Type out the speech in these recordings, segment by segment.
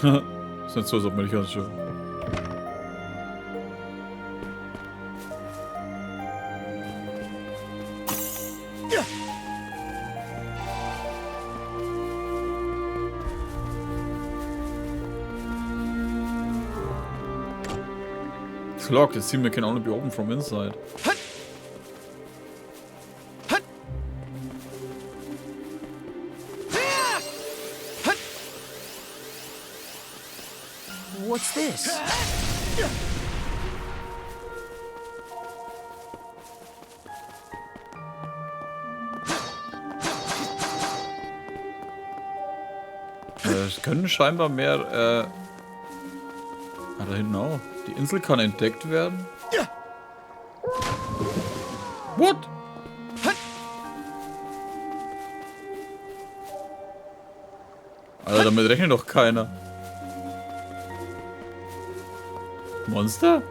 Ist nicht so, als ob man nicht ganz schön. It's locked. It seems it can only be opened from inside. What's this? Es können scheinbar mehr, da hinten auch. Die Insel kann entdeckt werden. What? Alter, damit rechnet doch keiner. Monster?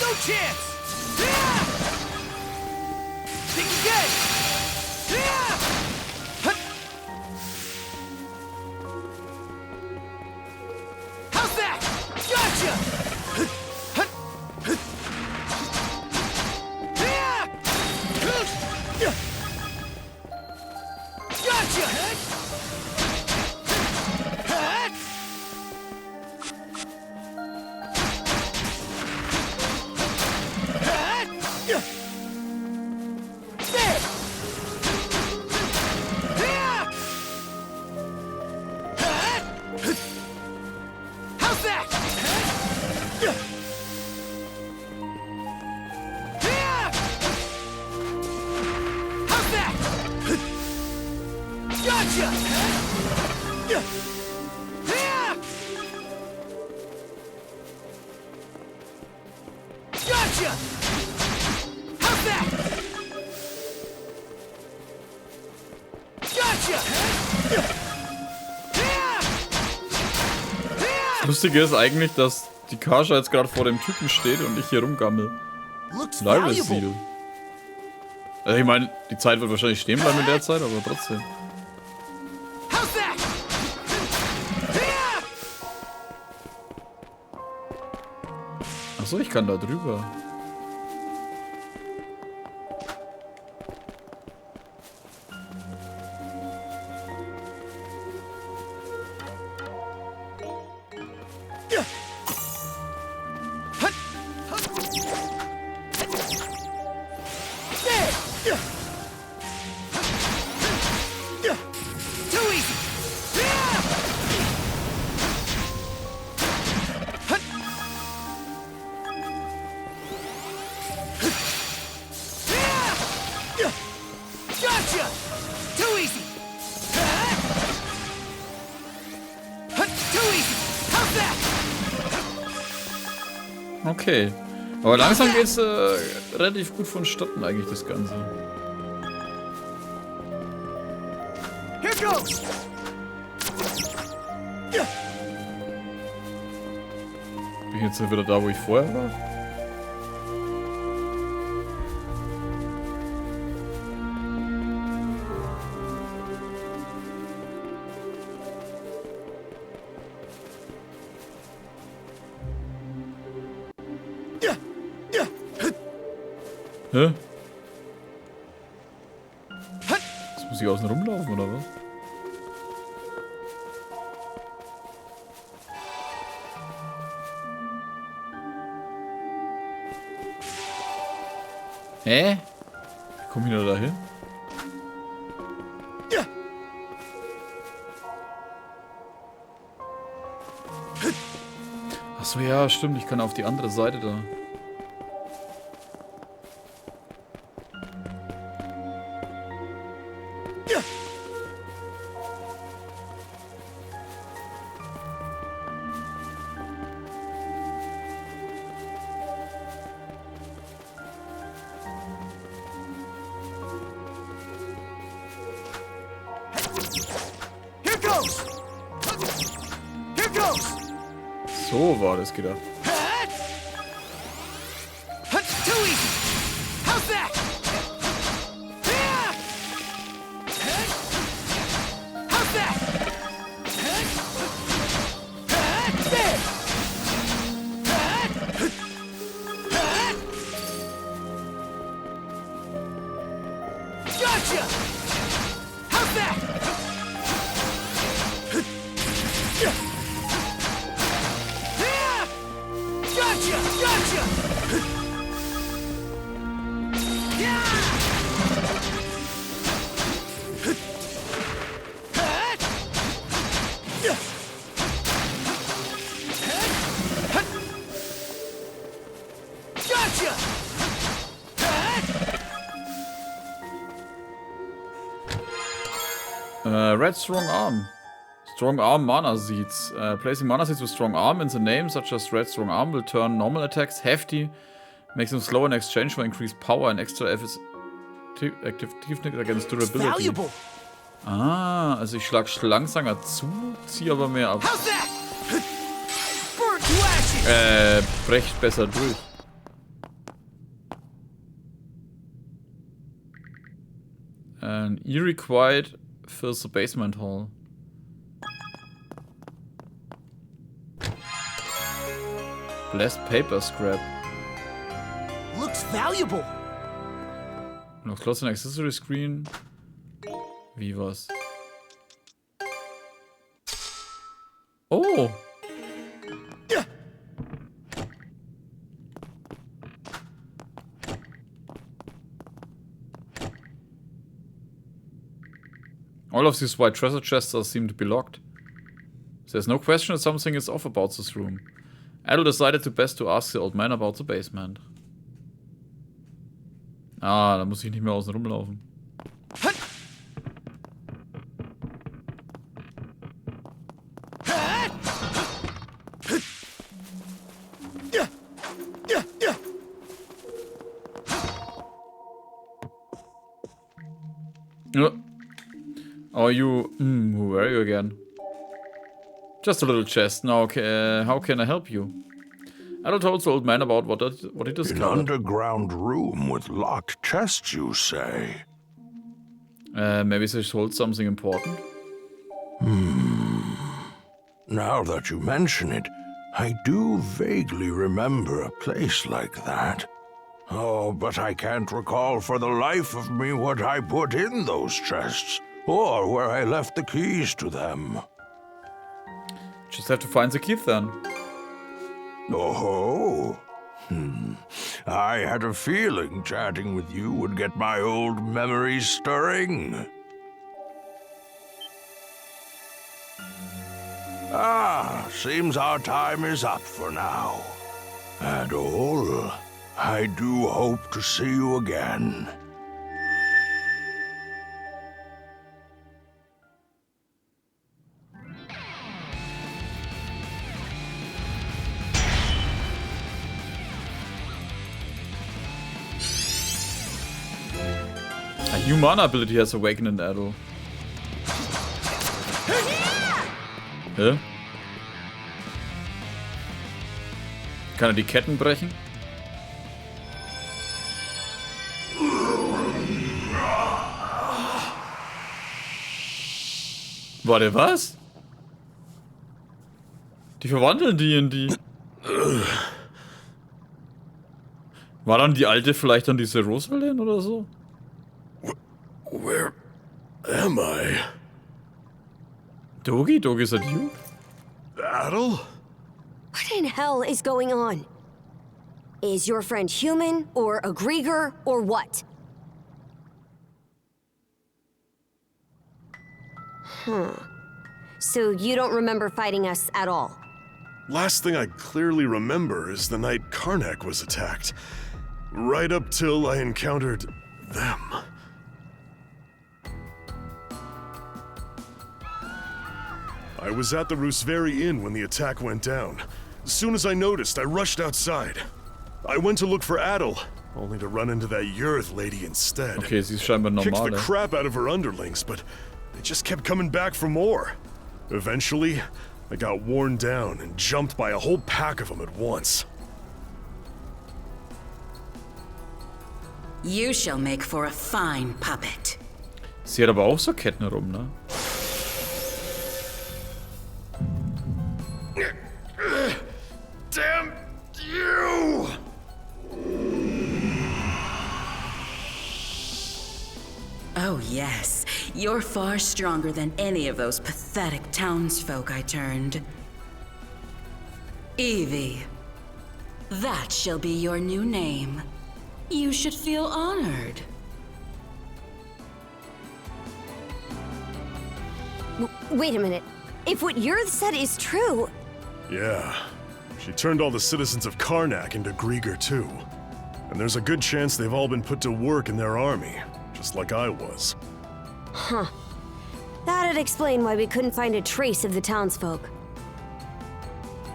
No chance! Think again! How's that? Gotcha! Gotcha! Das Lustige ist eigentlich, dass die Karja jetzt gerade vor dem Typen steht und ich hier rumgammel. Live-Seal. Also ich meine, die Zeit wird wahrscheinlich stehen bleiben in der Zeit, aber trotzdem. Achso, ich kann da drüber. Okay. Aber langsam geht's relativ gut vonstatten eigentlich, das Ganze. Bin ich jetzt wieder da, wo ich vorher war? Hä? Jetzt muss ich außen rumlaufen, oder was? Hä? Wie komme ich da dahin? Achso, ja, stimmt. Ich kann auf die andere Seite da. So war das gedacht. Gotcha! How's that? Gotcha! Gotcha! Gotcha! Red Strong Arm. Strong Arm Mana Seeds. Placing Mana Seeds with Strong Arm in the name, such as Red Strong Arm, will turn normal attacks hefty, makes them slow in exchange for increased power and extra Effectiveness against Durability. Valuable. Ah, also ich schlag langsamer zu, ziehe aber mehr ab. How's that? Burn to ashes. Brecht besser durch. An eerie quiet fills the basement hall. Blessed paper scrap. Looks valuable. Noch close an accessory screen. Wie was? Oh! All of these white treasure chests seem to be locked. There's no question that something is off about this room. Adol decided to best to ask the old man about the basement. Ah, da muss ich nicht mehr außen rumlaufen. Oh, you... who were you again? Just a little chest. Now, okay, how can I help you? Adol told the old man about what he discovered. An underground room with locked chests, you say? Maybe they hold something important? Now that you mention it, I do vaguely remember a place like that. Oh, but I can't recall for the life of me what I put in those chests, or where I left the keys to them. Just have to find the key then. Oh, I had a feeling chatting with you would get my old memories stirring. Ah, seems our time is up for now. Adol, I do hope to see you again. A new mana ability has awakened in Adol. Hä? Kann er die Ketten brechen? Warte, was? Die verwandeln die in die... War dann die alte vielleicht dann diese Rosalyn oder so? Where am I? Dogi? Dogi, is that you? Adol? What in hell is going on? Is your friend human, or a Griegr, or what? So you don't remember fighting us at all? Last thing I clearly remember is the night Karnak was attacked. Right up till I encountered them. I was at the Rooseveri Inn when the attack went down. As soon as I noticed, I rushed outside. I went to look for Adol, only to run into that Yurth lady instead. Okay, sie ist scheinbar Kicked the normal. crap out of her underlings, but they just kept coming back for more. Eventually, I got worn down and jumped by a whole pack of them at once. You shall make for a fine puppet. Sie hat aber auch so Ketten rum, ne? You're far stronger than any of those pathetic townsfolk I turned. Evie. That shall be your new name. You should feel honored. Wait a minute. If what Yurth said is true... Yeah. She turned all the citizens of Karnak into Griegr too. And there's a good chance they've all been put to work in their army, just like I was. Huh. That'd explain why we couldn't find a trace of the townsfolk.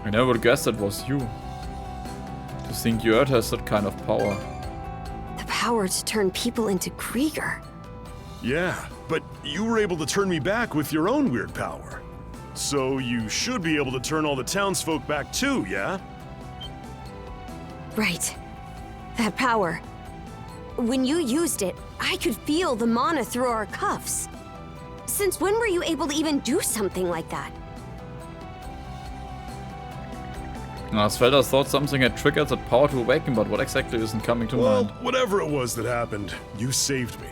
I never would guess that was you. To think Yurth has that kind of power. The power to turn people into Griegr. Yeah, but you were able to turn me back with your own weird power. So you should be able to turn all the townsfolk back too, yeah? Right. That power. When you used it, I could feel the mana through our cuffs. Since when were you able to even do something like that? Svelda thought something had triggered that power to awaken, but what exactly isn't coming to Well, mind? whatever it was that happened, you saved me.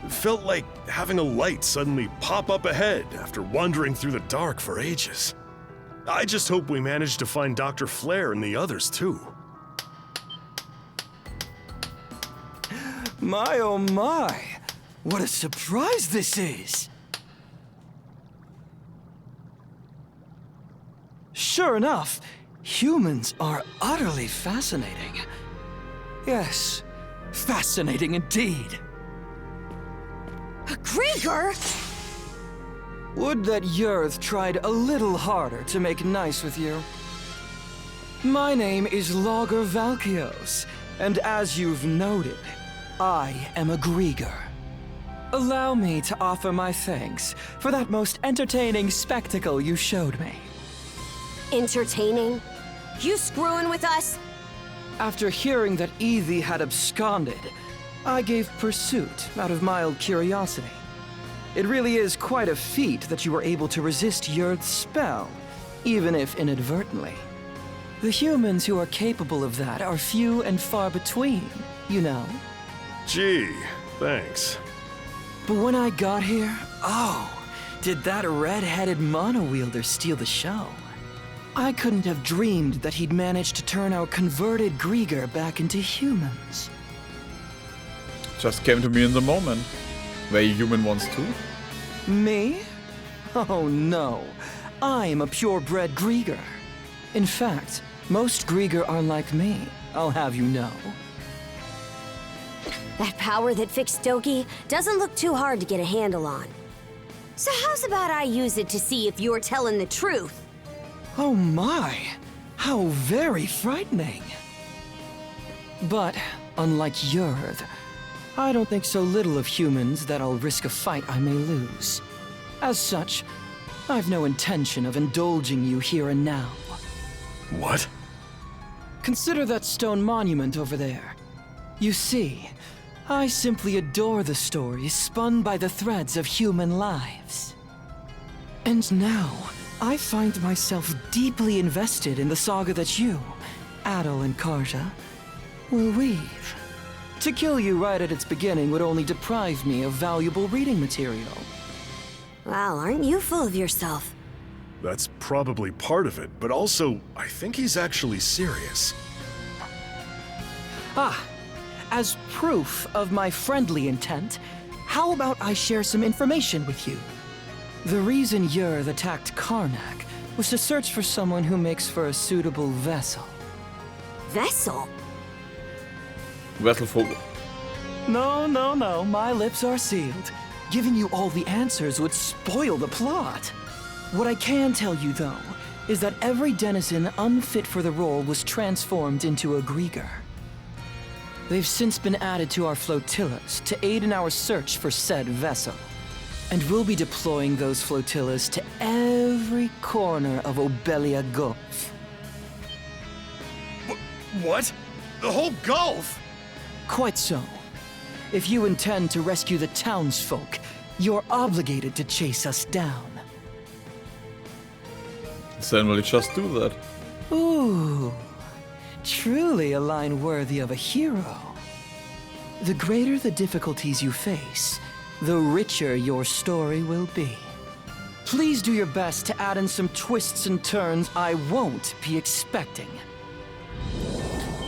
It felt like having a light suddenly pop up ahead after wandering through the dark for ages. I just hope we managed to find Dr. Flare and the others too. My oh my! What a surprise this is! Sure enough, humans are utterly fascinating. Yes, fascinating indeed. Griegr? Would that Yurth tried a little harder to make nice with you. My name is Logger Valkios, and as you've noted, I am a Griegr. Allow me to offer my thanks for that most entertaining spectacle you showed me. Entertaining? You screwing with us? After hearing that Evie had absconded, I gave pursuit out of mild curiosity. It really is quite a feat that you were able to resist Yurth's spell, even if inadvertently. The humans who are capable of that are few and far between, you know. Gee, thanks. But when I got here, oh, did that red-headed mono-wielder steal the show. I couldn't have dreamed that he'd managed to turn our converted Griegr back into humans. Just came to me in the moment. Were you human once too? Me? Oh no, I'm a purebred Griegr. In fact, most Griegr are like me, I'll have you know. That power that fixed Doki doesn't look too hard to get a handle on. So how's about I use it to see if you're telling the truth? Oh my, how very frightening. But, unlike Yurth, I don't think so little of humans that I'll risk a fight I may lose. As such, I've no intention of indulging you here and now. What? Consider that stone monument over there. You see, I simply adore the stories spun by the threads of human lives. And now, I find myself deeply invested in the saga that you, Adol and Karja, will weave. To kill you right at its beginning would only deprive me of valuable reading material. Wow, aren't you full of yourself? That's probably part of it, but also, I think he's actually serious. Ah, as proof of my friendly intent, how about I share some information with you? The reason Yurth attacked Karnak was to search for someone who makes for a suitable vessel. Vessel? Vessel for... No, my lips are sealed. Giving you all the answers would spoil the plot. What I can tell you, though, is that every denizen unfit for the role was transformed into a Griegr. They've since been added to our flotillas to aid in our search for said vessel. And we'll be deploying those flotillas to every corner of Obelia Gulf. What? The whole Gulf? Quite so. If you intend to rescue the townsfolk, you're obligated to chase us down. Then will you just do that? Ooh, truly a line worthy of a hero. The greater the difficulties you face, the richer your story will be. Please do your best to add in some twists and turns I won't be expecting.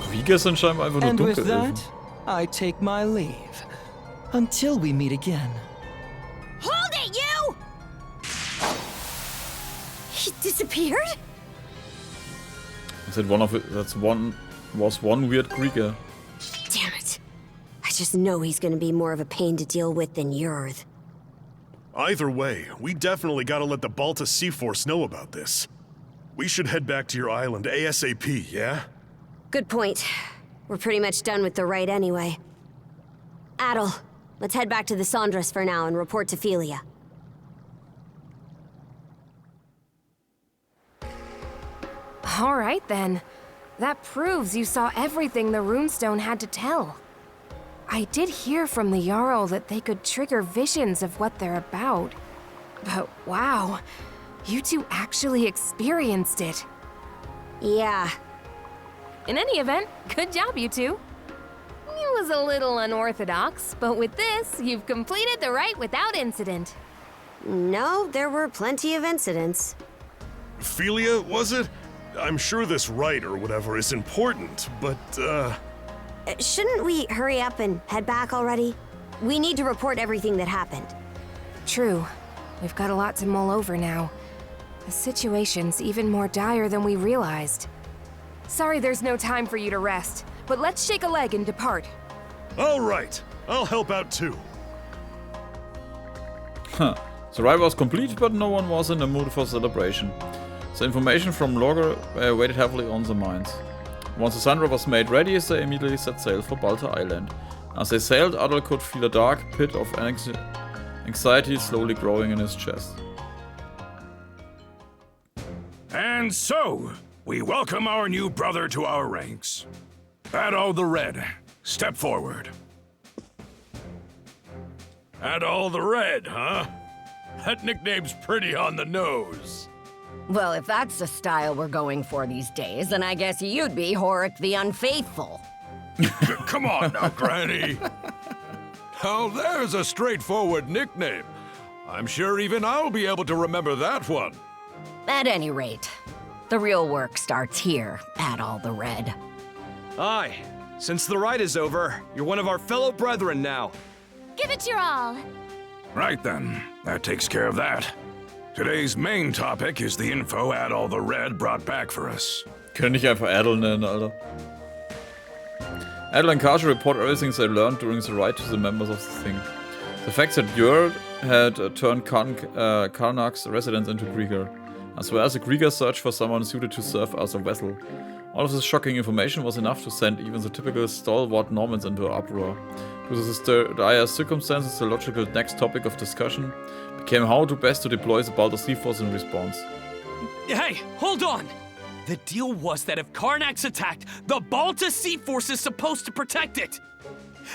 Griegr sind scheinbar einfach nur And with Dunkelelfen. that, I take my leave. Until we meet again. Hold it, you! He disappeared? I said was one weird Griegr. Damn it. I just know he's gonna be more of a pain to deal with than Yurth. Either way, we definitely gotta let the Balta Sea Force know about this. We should head back to your island ASAP, yeah? Good point. We're pretty much done with the rite anyway. Adol, let's head back to the Sondras for now and report to Philia. All right, then. That proves you saw everything the runestone had to tell. I did hear from the Jarl that they could trigger visions of what they're about. But wow, you two actually experienced it. Yeah. In any event, good job, you two. It was a little unorthodox, but with this, you've completed the rite without incident. No, there were plenty of incidents. Philia, was it? I'm sure this rite or whatever is important, but, Shouldn't we hurry up and head back already? We need to report everything that happened. True. We've got a lot to mull over now. The situation's even more dire than we realized. Sorry there's no time for you to rest, but let's shake a leg and depart. all right. I'll help out too. Huh. The rite was complete, but no one was in the mood for celebration. The information from Logger weighed heavily on the minds. Once the sunrise was made ready, they immediately set sail for Balta Island. As they sailed, Adol could feel a dark pit of anxiety slowly growing in his chest. And so, we welcome our new brother to our ranks. Adol the Red, step forward. Adol the Red, huh? That nickname's pretty on the nose. Well, if that's the style we're going for these days, then I guess you'd be Horik the Unfaithful. Come on now, Granny. Now there's a straightforward nickname. I'm sure even I'll be able to remember that one. At any rate, the real work starts here, Adol the Red. Aye. Since the rite is over, you're one of our fellow brethren now. Give it your all. Right then, that takes care of that. Today's main topic is the info Adol the Red brought back for us. Können nicht einfach Adol nennen, Alter. Adol and Karja report everything they learned during the rite to the members of the thing. The fact that Yurth had turned Karnak's residence into Griegr, as well as a Griegr search for someone suited to serve as a vessel. All of this shocking information was enough to send even the typical stalwart Normans into an uproar. Due to the dire circumstances, the logical next topic of discussion became how to best to deploy the Balta Sea Force in response. Hey, hold on! The deal was that if Karnak's attacked, the Balta Sea Force is supposed to protect it!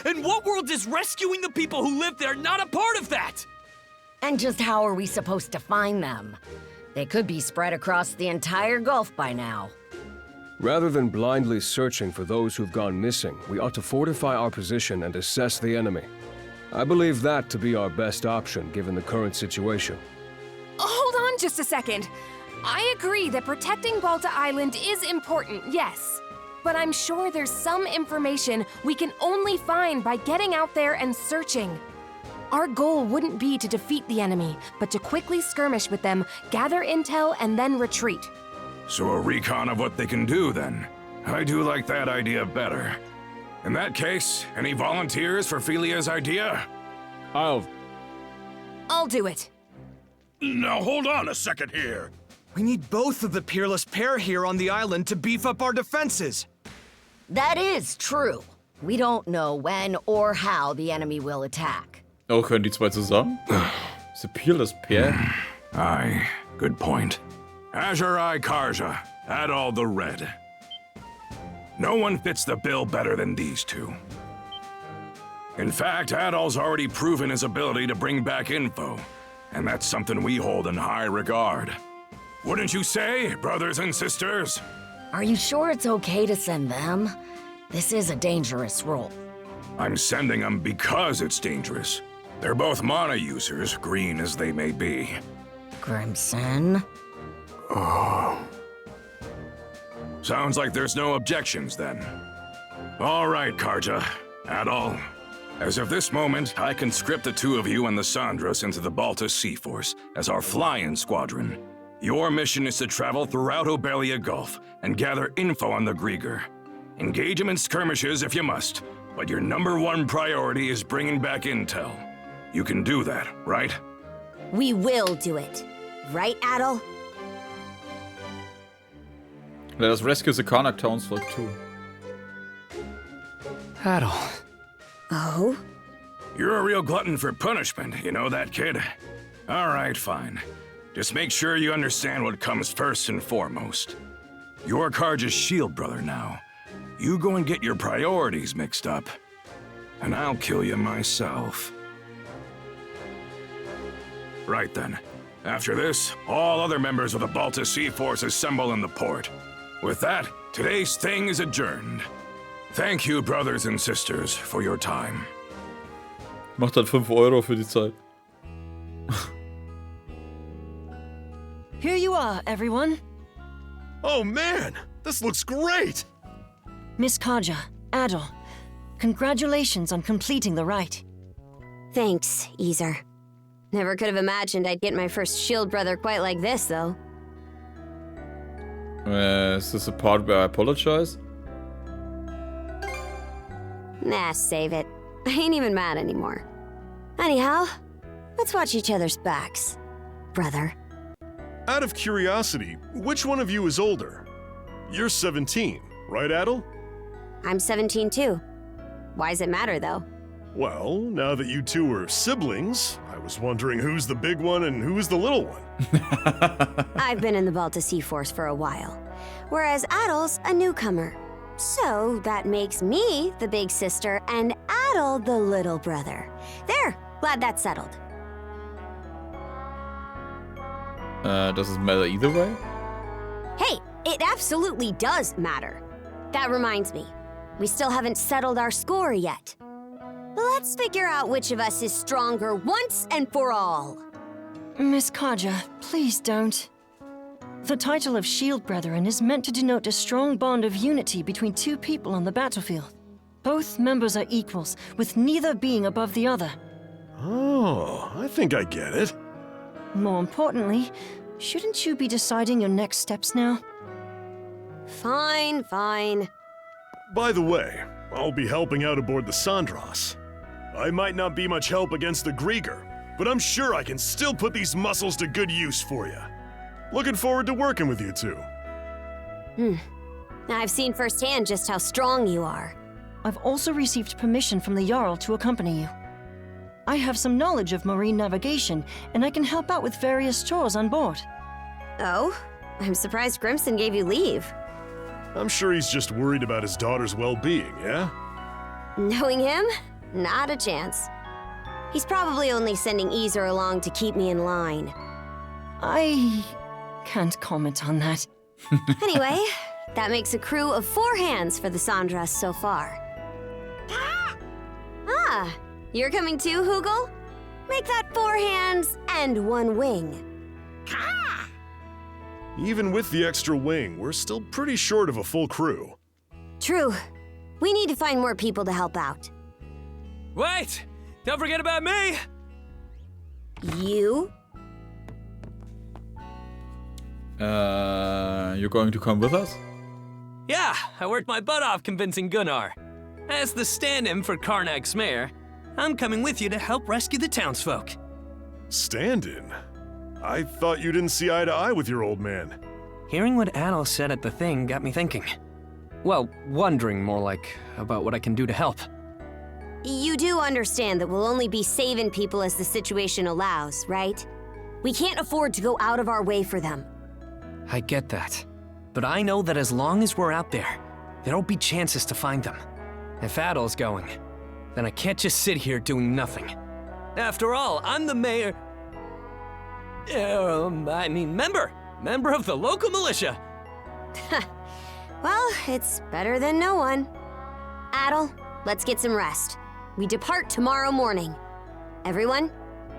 And what world is rescuing the people who live there not a part of that? And just how are we supposed to find them? They could be spread across the entire Gulf by now. Rather than blindly searching for those who've gone missing, we ought to fortify our position and assess the enemy. I believe that to be our best option given the current situation. Hold on just a second. I agree that protecting Balta Island is important, yes. But I'm sure there's some information we can only find by getting out there and searching. Our goal wouldn't be to defeat the enemy, but to quickly skirmish with them, gather intel, and then retreat. So a recon of what they can do, then. I do like that idea better. In that case, any volunteers for Philia's idea? I'll do it. Now hold on a second here. We need both of the peerless pair here on the island to beef up our defenses. That is true. We don't know when or how the enemy will attack. Oh, können die zwei zusammen? The peerless pair? Aye, good point. Azure Eye Karja, Adol the Red. No one fits the bill better than these two. In fact, Adol's already proven his ability to bring back info, and that's something we hold in high regard. Wouldn't you say, brothers and sisters? Are you sure it's okay to send them? This is a dangerous role. I'm sending them because it's dangerous. They're both mana users, green as they may be. Crimson? Oh. Sounds like there's no objections then. All right, Karja, Adol. As of this moment, I conscript the two of you and the Sandras into the Balta Sea Force as our fly-in squadron. Your mission is to travel throughout Obelia Gulf and gather info on the Griegr. Engage them in skirmishes if you must, but your #1 priority is bringing back intel. You can do that, right? We will do it. Right, Adol? Let us rescue the Karnak townsfolk too. Adol. Oh? You're a real glutton for punishment, you know that, kid? All right, fine. Just make sure you understand what comes first and foremost. You're Karja's shield brother now. You go and get your priorities mixed up, and I'll kill you myself. Right then. After this, all other members of the Balta Sea Force assemble in the port. With that, today's thing is adjourned. Thank you, brothers and sisters, for your time. Macht halt 5 Euro für die Zeit. Here you are, everyone. Oh man, this looks great! Miss Karja, Adol, congratulations on completing the rite. Thanks, Easer. Never could have imagined I'd get my first shield brother quite like this, though. Is this a part where I apologize? Nah, save it. I ain't even mad anymore. Anyhow, let's watch each other's backs, brother. Out of curiosity, which one of you is older? You're 17, right, Adol? I'm 17 too. Why does it matter, though? Well, now that you two are siblings, I was wondering who's the big one and who's the little one. I've been in the Balta Sea Force for a while, whereas Adol's a newcomer. So that makes me the big sister and Adol the little brother. There, glad that's settled. Does it matter either way? Hey, it absolutely does matter. That reminds me, we still haven't settled our score yet. Let's figure out which of us is stronger once and for all. Miss Karja, please don't. The title of Shield Brethren is meant to denote a strong bond of unity between two people on the battlefield. Both members are equals, with neither being above the other. Oh, I think I get it. More importantly, shouldn't you be deciding your next steps now? Fine, fine. By the way, I'll be helping out aboard the Sandras. I might not be much help against the Griegr, but I'm sure I can still put these muscles to good use for you. Looking forward to working with you two. I've seen firsthand just how strong you are. I've also received permission from the Jarl to accompany you. I have some knowledge of marine navigation, and I can help out with various chores on board. Oh? I'm surprised Grimson gave you leave. I'm sure he's just worried about his daughter's well-being, yeah? Knowing him? Not a chance. He's probably only sending Easer along to keep me in line. I can't comment on that. Anyway, that makes a crew of 4 hands for the Sandras so far. Ah, you're coming too, Hugel? Make that 4 hands and 1 wing. Even with the extra wing, we're still pretty short of a full crew. True. We need to find more people to help out. Wait! Don't forget about me! You? You're going to come with us? Yeah, I worked my butt off convincing Gunnar. As the stand-in for Karnak's mayor, I'm coming with you to help rescue the townsfolk. Stand-in? I thought you didn't see eye to eye with your old man. Hearing what Adol said at the thing got me thinking. Well, wondering more like about what I can do to help. You do understand that we'll only be saving people as the situation allows, right? We can't afford to go out of our way for them. I get that. But I know that as long as we're out there, there'll be chances to find them. If Adol's going, then I can't just sit here doing nothing. After all, I'm the mayor... member of the local militia. Well, it's better than no one. Adol, let's get some rest. We depart tomorrow morning. Everyone,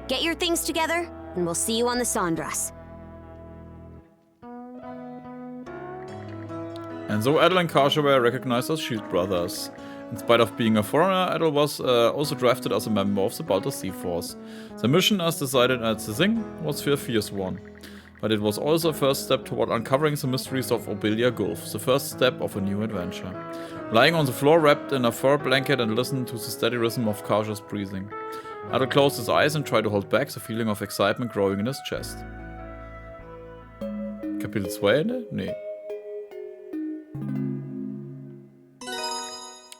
get your things together, and we'll see you on the Sandras. And so Adol and Karja were recognized as shield brothers. In spite of being a foreigner, Adol was also drafted as a member of the Balta Sea Force. The mission, as decided at the thing, was a fierce one. But it was also a first step toward uncovering the mysteries of Obelia Gulf, the first step of a new adventure. Lying on the floor wrapped in a fur blanket and listened to the steady rhythm of Karja's breathing. Adol closed his eyes and tried to hold back the feeling of excitement growing in his chest. Kapitel 2 Ende? Nee.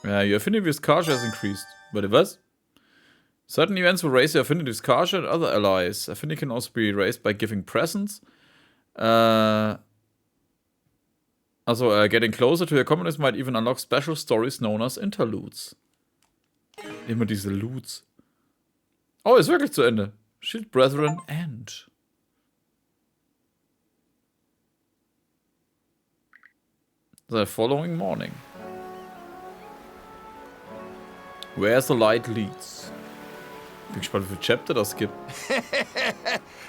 Yeah, your affinity with Karja has increased. Wait, what? Certain events will raise your affinity with Karja and other allies. Affinity can also be raised by giving presents. Getting closer to your communists might even unlock special stories known as interludes. Immer diese Loots. Oh, ist wirklich zu Ende. Shield Brethren End. The following morning. Where the light leads. Bin gespannt, wie viele Chapter das gibt.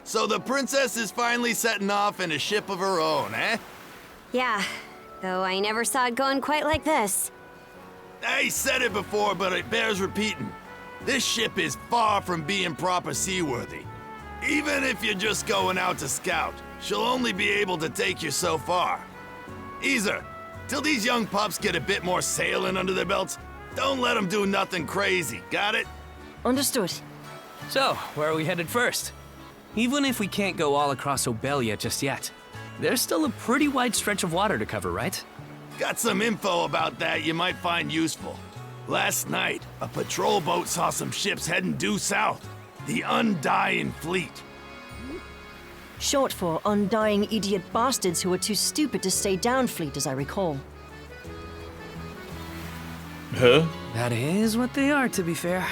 So the princess is finally setting off in a ship of her own, eh? Yeah, though I never saw it going quite like this. I said it before, but it bears repeating. This ship is far from being proper seaworthy. Even if you're just going out to scout, she'll only be able to take you so far. Easer, till these young pups get a bit more sailing under their belts, don't let them do nothing crazy, got it? Understood. So, where are we headed first? Even if we can't go all across Obelia just yet, there's still a pretty wide stretch of water to cover, right? Got some info about that you might find useful. Last night, a patrol boat saw some ships heading due south. The Undying Fleet. Short for undying idiot bastards who are too stupid to stay down fleet, as I recall. Huh? That is what they are, to be fair.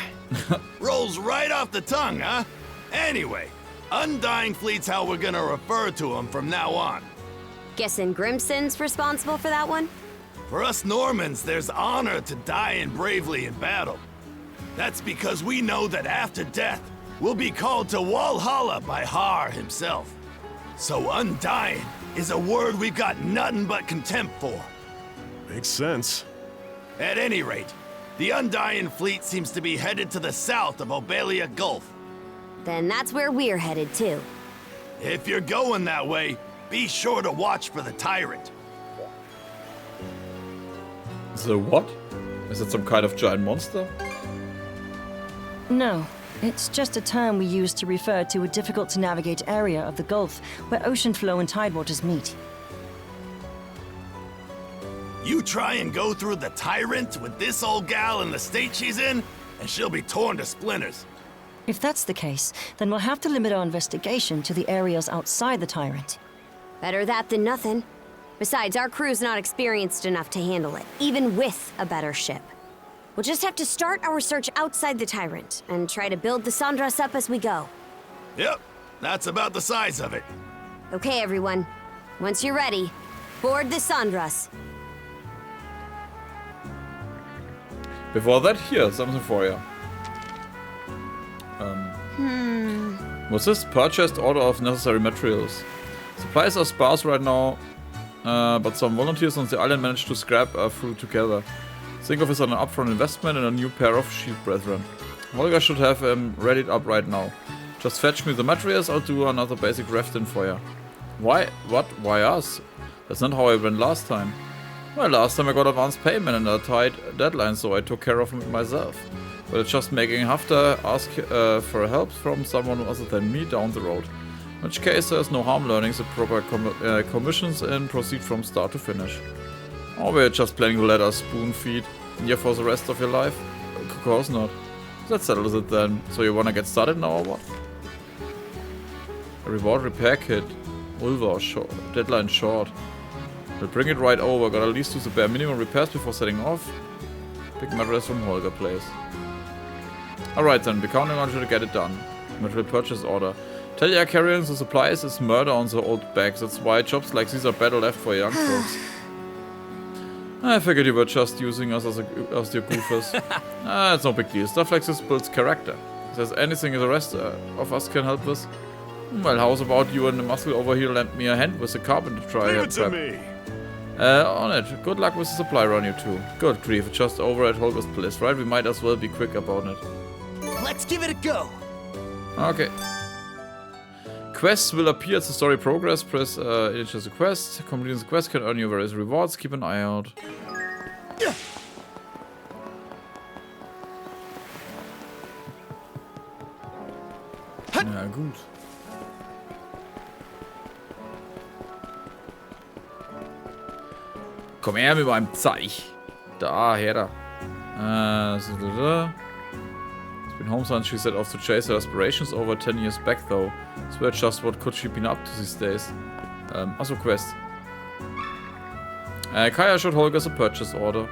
Rolls right off the tongue, huh? Anyway, Undying Fleet's how we're gonna refer to them from now on. Guessing Grimson's responsible for that one? For us Normans, there's honor to dying bravely in battle. That's because we know that after death, we'll be called to Walhalla by Har himself. So Undying is a word we've got nothing but contempt for. Makes sense. At any rate, the Undying Fleet seems to be headed to the south of Obelia Gulf. Then that's where we're headed too. If you're going that way, be sure to watch for the Tyrant. The what? Is it some kind of giant monster? No, it's just a term we use to refer to a difficult-to-navigate area of the Gulf where ocean flow and tidewaters meet. You try and go through the Tyrant with this old gal in the state she's in, and she'll be torn to splinters. If that's the case, then we'll have to limit our investigation to the areas outside the Tyrant. Better that than nothing. Besides, our crew's not experienced enough to handle it, even with a better ship. We'll just have to start our search outside the Tyrant, and try to build the Sandras up as we go. Yep, that's about the size of it. Okay, everyone. Once you're ready, board the Sandras. Before that, here, something for you. What's this? Purchased order of necessary materials. Supplies are sparse right now, but some volunteers on the island managed to scrap a few together. Think of it as an upfront investment in a new pair of shield brethren. Volga should have readied up right now. Just fetch me the materials, I'll do another basic rafting for you. Why? What? Why us? That's not how I went last time. Well, last time I got advance payment and a tight deadline, so I took care of it myself. But it's just making have to ask for help from someone other than me down the road. In which case, there's no harm learning the proper commissions and proceed from start to finish. Or we're just planning to let us spoon feed here for the rest of your life? Of course not. That settles it then. So you wanna get started now or what? A reward repair kit. Ulva, short. Deadline short. We'll bring it right over. Gotta at least do the bare minimum repairs before setting off. Pick materials from Holger place. Alright then, be counting on you to get it done. Material purchase order. Tell your carrying the supplies is murder on the old bags. That's why jobs like these are better left for young folks. I figured you were just using us as your goofers. It's no big deal. Stuff like this builds character. There's anything the rest of us can help with? Well, how's about you and the muscle over here lend me a hand with the carpenter try? Leave it to me. On it. Good luck with the supply run, you two. Good grief, just over at Holger's place, right? We might as well be quick about it. Let's give it a go. Okay. Quests will appear as the story progress. Press initiate the quest. Completing the quest can earn you various rewards. Keep an eye out. Na gut. Komm her mit meinem Zeich. Da, her da. It's been home since she set off to chase her aspirations over 10 years back though. Swear just what could she been up to these days? Also quest. Karja showed Holger's a purchase order.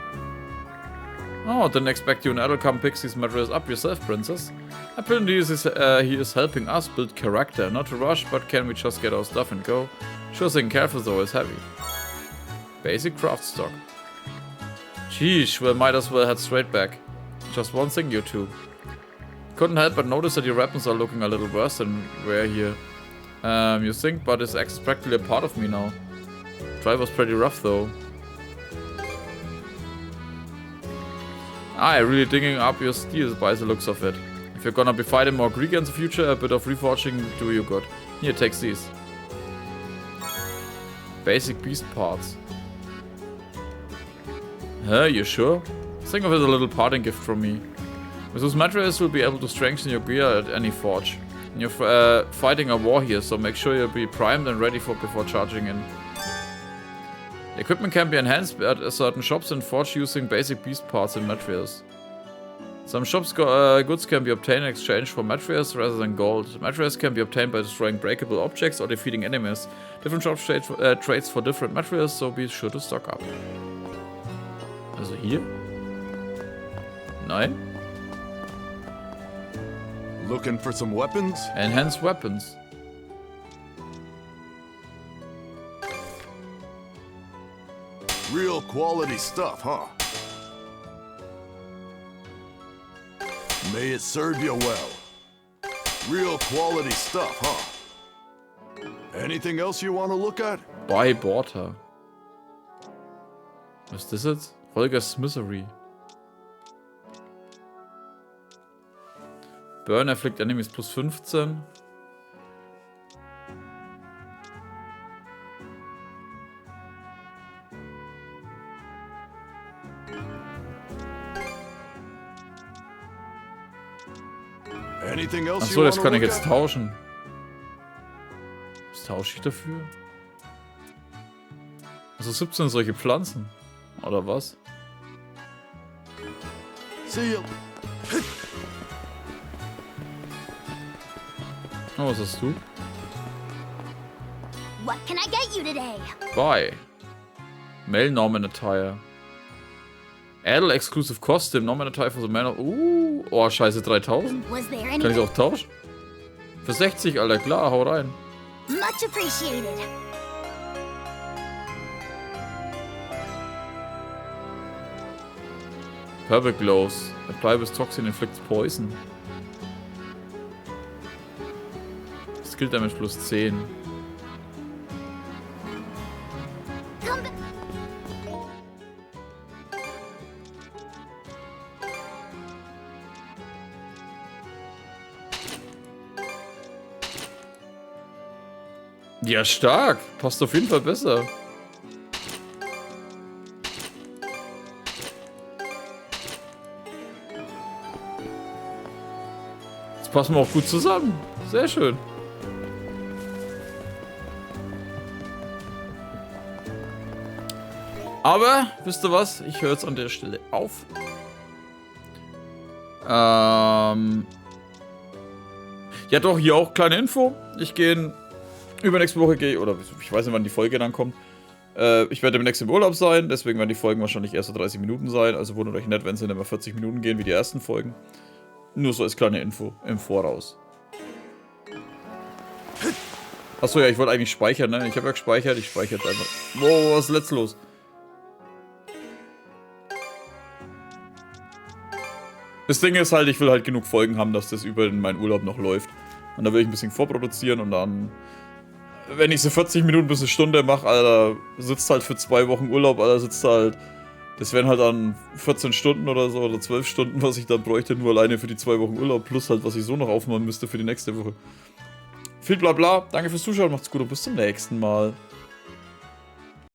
Oh, didn't expect you and Adol come pick these materials up yourself, princess. Apparently he is helping us build character. Not to rush, but can we just get our stuff and go? Sure thing, careful though, it's heavy. Basic craft stock. Sheesh, well might as well head straight back. Just one thing, you two. Couldn't help but notice that your weapons are looking a little worse than we're here. You think, but this axe is practically a part of me now. Drive was pretty rough though. Really digging up your steel by the looks of it. If you're gonna be fighting more Griegr in the future, a bit of reforging do you good. Here, take these. Basic beast parts. You sure? Think of it as a little parting gift from me. With those materials, you'll be able to strengthen your gear at any forge. You're fighting a war here, so make sure you'll be primed and ready before charging in. The equipment can be enhanced at certain shops and forged using basic beast parts and materials. Some shops goods can be obtained in exchange for materials rather than gold. Materials can be obtained by destroying breakable objects or defeating enemies. Different shops trades for different materials, so be sure to stock up. Also hier? Nein? Looking for some weapons? Enhanced weapons. Real quality stuff, huh? May it serve you well. Real quality stuff, huh? Anything else you want to look at? Buy Borta. Was ist das jetzt? Holger's Smithery. Burn afflict enemies plus 15. Achso, das kann ich jetzt tauschen. Was tausche ich dafür? Also 17 solche Pflanzen. Oder was? Oh, was hast du? What can I get you today? Buy. Male Norman Attire. Adol Exclusive Costume. Norman Attire for the man. Oh, scheiße, 3000? Kann ich auch tauschen? Für 60, Alter, klar, hau rein. Much appreciated. Purple Glows. Apply with Toxin inflicts poison. Skill Damage plus 10. Ja, stark. Passt auf jeden Fall besser. Jetzt passen wir auch gut zusammen. Sehr schön. Aber, wisst ihr was? Ich höre jetzt an der Stelle auf. Ja doch, hier auch kleine Info. Ich gehe übernächste Woche, oder ich weiß nicht, wann die Folge dann kommt. Ich werde demnächst im Urlaub sein, deswegen werden die Folgen wahrscheinlich erst so 30 Minuten sein. Also wundert euch nicht, wenn sie nicht mehr 40 Minuten gehen wie die ersten Folgen. Nur so als kleine Info im Voraus. Achso, ja, ich wollte eigentlich speichern, ne? Ich habe ja gespeichert, ich speichere jetzt einfach. Wow, was ist letzt los? Das Ding ist halt, ich will halt genug Folgen haben, dass das über meinen Urlaub noch läuft. Und da will ich ein bisschen vorproduzieren und dann, wenn ich so 40 Minuten bis eine Stunde mache, Alter, sitzt halt für 2 Wochen Urlaub, Alter, sitzt halt, das wären halt dann 14 Stunden oder so, oder 12 Stunden, was ich dann bräuchte, nur alleine für die 2 Wochen Urlaub, plus halt, was ich so noch aufmachen müsste für die nächste Woche. Viel Blabla, danke fürs Zuschauen, macht's gut und bis zum nächsten Mal.